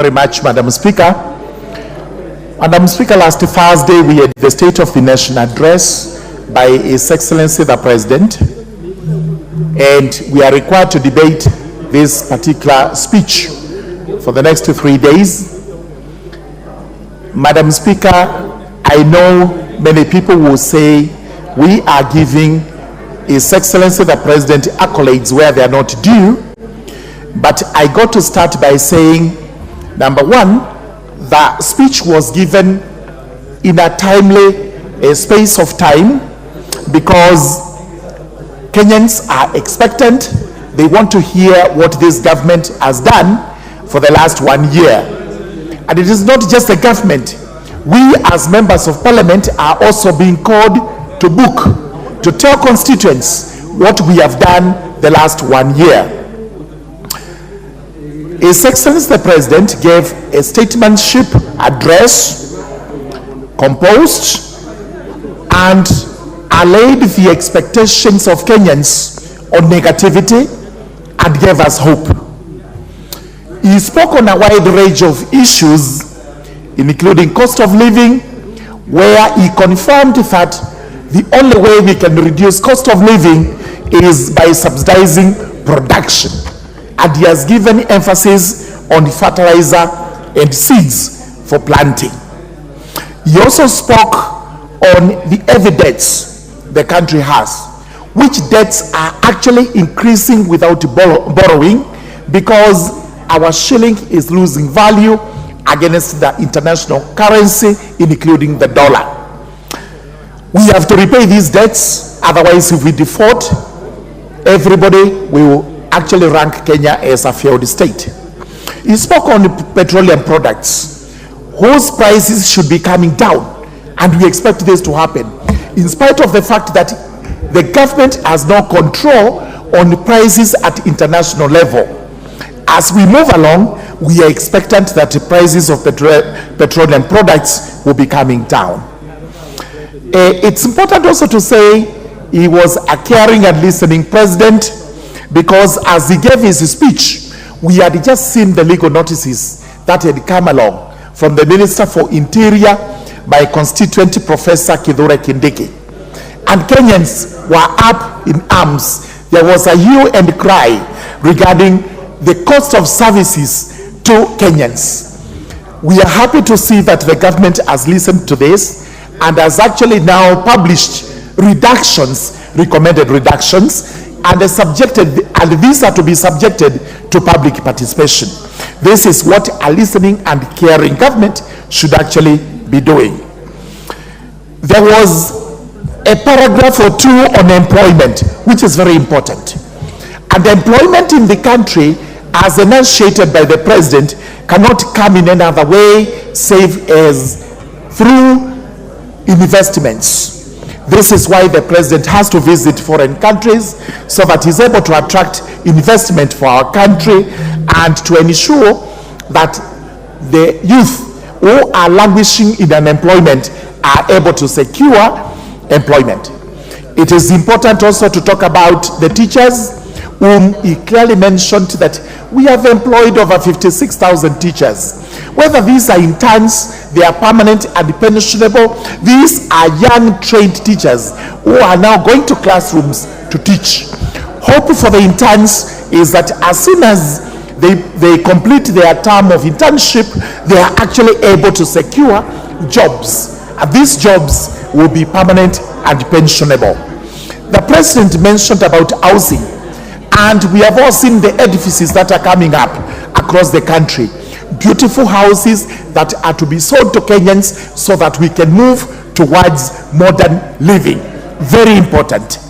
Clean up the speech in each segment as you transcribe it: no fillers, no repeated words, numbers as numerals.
Very much, Madam Speaker. Madam Speaker, last Thursday we had the State of the Nation address by His Excellency the President, and we are required to debate this particular speech for the next 3 days. Madam Speaker, I know many people will say we are giving His Excellency the President accolades where they are not due, but I got to start by saying, number one, the speech was given in a timely space of time because Kenyans are expectant. They want to hear what this government has done for the last 1 year. And it is not just the government. We as members of parliament are also being called to book, to tell constituents what we have done the last 1 year. His Excellency the President gave a statesmanship address, composed and allayed the expectations of Kenyans on negativity and gave us hope. He spoke on a wide range of issues, including cost of living, where he confirmed that the only way we can reduce cost of living is by subsidizing production. And he has given emphasis on fertilizer and seeds for planting. He also spoke on the heavy debts the country has, which debts are actually increasing without borrowing because our shilling is losing value against the international currency, including the dollar. We have to repay these debts, otherwise if we default, everybody will actually rank Kenya as a failed state. He spoke on petroleum products, whose prices should be coming down, and we expect this to happen, in spite of the fact that the government has no control on the prices at international level. As we move along, we are expectant that the prices of petroleum products will be coming down. It's important also to say he was a caring and listening president, because as he gave his speech, we had just seen the legal notices that had come along from the Minister for Interior, my constituent Professor Kithure Kindiki. And Kenyans were up in arms. There was a hue and cry regarding the cost of services to Kenyans. We are happy to see that the government has listened to this and has actually now published reductions, recommended reductions, and these are to be subjected to public participation. This is what a listening and caring government should actually be doing. There was a paragraph or two on employment, which is very important. And employment in the country, as enunciated by the president, cannot come in any other way save as through investments. This is why the president has to visit foreign countries so that he's able to attract investment for our country and to ensure that the youth who are languishing in unemployment are able to secure employment. It is important also to talk about the teachers, whom he clearly mentioned that we have employed over 56,000 teachers. Whether these are interns, they are permanent and pensionable, these are young trained teachers who are now going to classrooms to teach. Hope for the interns is that as soon as they complete their term of internship, they are actually able to secure jobs. And these jobs will be permanent and pensionable. The president mentioned about housing, and we have all seen the edifices that are coming up across the country. Beautiful houses that are to be sold to Kenyans so that we can move towards modern living. Very important.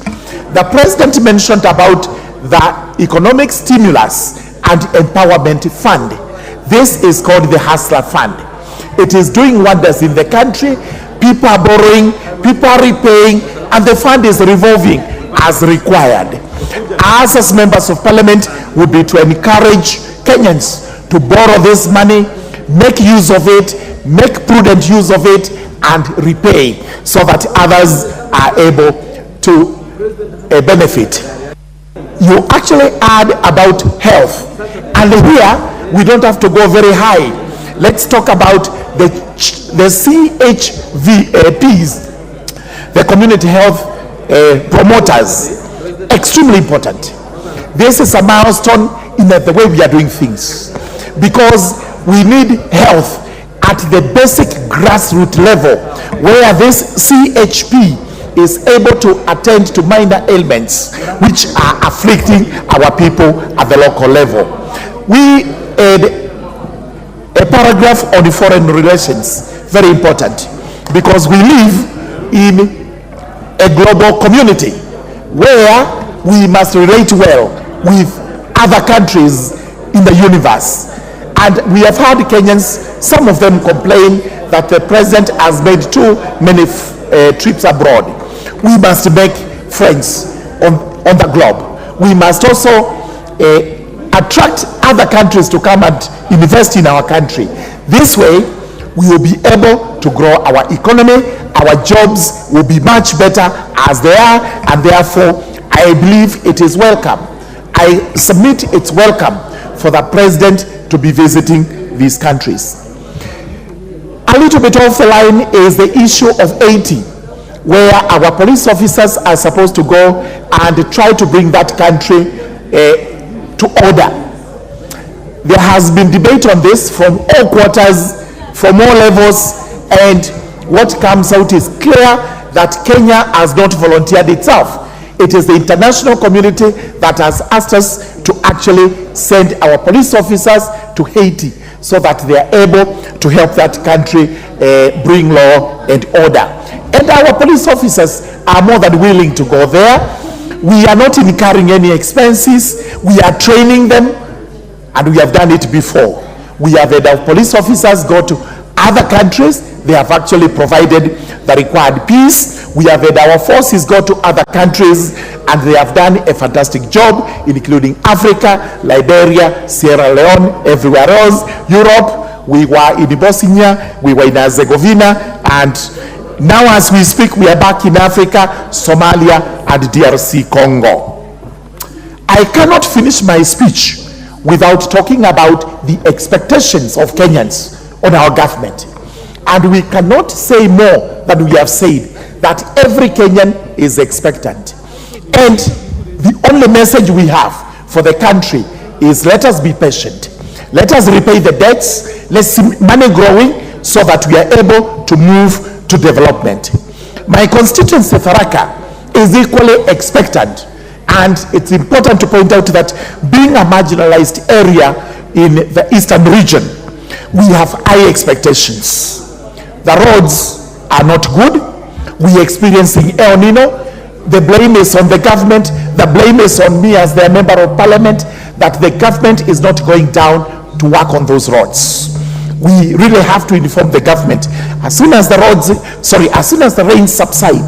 The president mentioned about the economic stimulus and empowerment fund. This is called the Hustler Fund. It is doing wonders in the country. People are borrowing, people are repaying, and the fund is revolving as required. Us as members of parliament would be to encourage Kenyans to borrow this money, make use of it, make prudent use of it, and repay so that others are able to benefit. You actually add about health, and here we don't have to go very high. Let's talk about the CHVAPs, the community health promoters. Extremely important. This is a milestone in the way we are doing things, because we need health at the basic grassroots level, where this CHP is able to attend to minor ailments which are afflicting our people at the local level. We add a paragraph on the foreign relations, very important, because we live in a global community where we must relate well with other countries in the universe. And we have heard Kenyans, some of them complain that the president has made too many trips abroad. We must make friends on the globe. We must also attract other countries to come and invest in our country. This way, we will be able to grow our economy. Our jobs will be much better as they are, and therefore, I believe it is welcome. I submit it's welcome for the president to be visiting these countries. A little bit off the line is the issue of 80, where our police officers are supposed to go and try to bring that country to order. There has been debate on this from all quarters, from all levels, and what comes out is clear that Kenya has not volunteered itself. It is the international community that has asked us to actually send our police officers to Haiti so that they are able to help that country bring law and order. And our police officers are more than willing to go there. We are not incurring any expenses. We are training them, and we have done it before. We have had our police officers go to other countries. They have actually provided the required peace. We have had our forces go to other countries, and they have done a fantastic job, including Africa, Liberia, Sierra Leone, everywhere else, Europe. We were in Bosnia, we were in Herzegovina, and now as we speak, we are back in Africa, Somalia, and DRC Congo. I cannot finish my speech without talking about the expectations of Kenyans on our government. And we cannot say more than we have said, that every Kenyan is expectant. And the only message we have for the country is, let us be patient. Let us repay the debts. Let's see money growing so that we are able to move to development. My constituency, Tharaka, is equally expectant. And it's important to point out that being a marginalized area in the eastern region, we have high expectations. The roads are not good. We are experiencing El Nino. The blame is on the government. The blame is on me as the member of parliament, that the government is not going down to work on those roads. We really have to inform the government. As soon as the rains subside,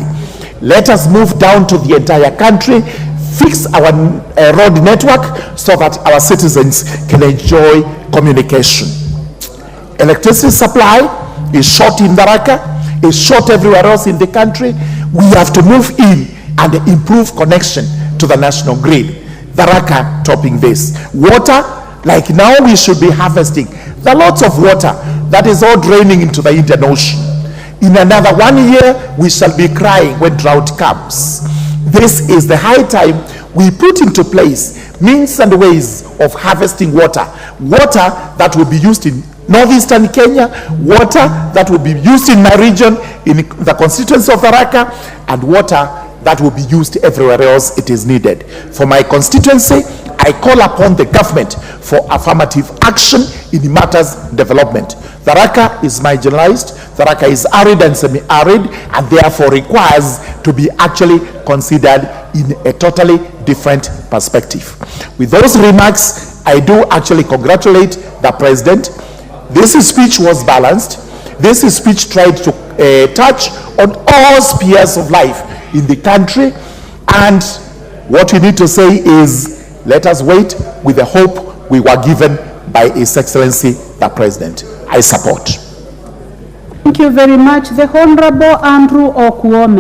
let us move down to the entire country, fix our road network so that our citizens can enjoy communication. Electricity supply is short in Tharaka, is short everywhere else in the country. We have to move in and improve connection to the national grid. Tharaka topping this. Water, like now we should be harvesting. There are lots of water that is all draining into the Indian Ocean. In another 1 year, we shall be crying when drought comes. This is the high time we put into place means and ways of harvesting water. Water that will be used in northeastern Kenya, water that will be used in my region, in the constituency of Tharaka, and water that will be used everywhere else it is needed. For my constituency, I call upon the government for affirmative action in matters development. Tharaka is marginalized, Tharaka is arid and semi-arid, and therefore requires to be actually considered in a totally different perspective. With those remarks, I do actually congratulate the president. This speech was balanced. This speech tried to touch on all spheres of life in the country, and what we need to say is, let us wait with the hope we were given by His Excellency the President. I support. Thank you very much. The Honorable Andrew Okuome.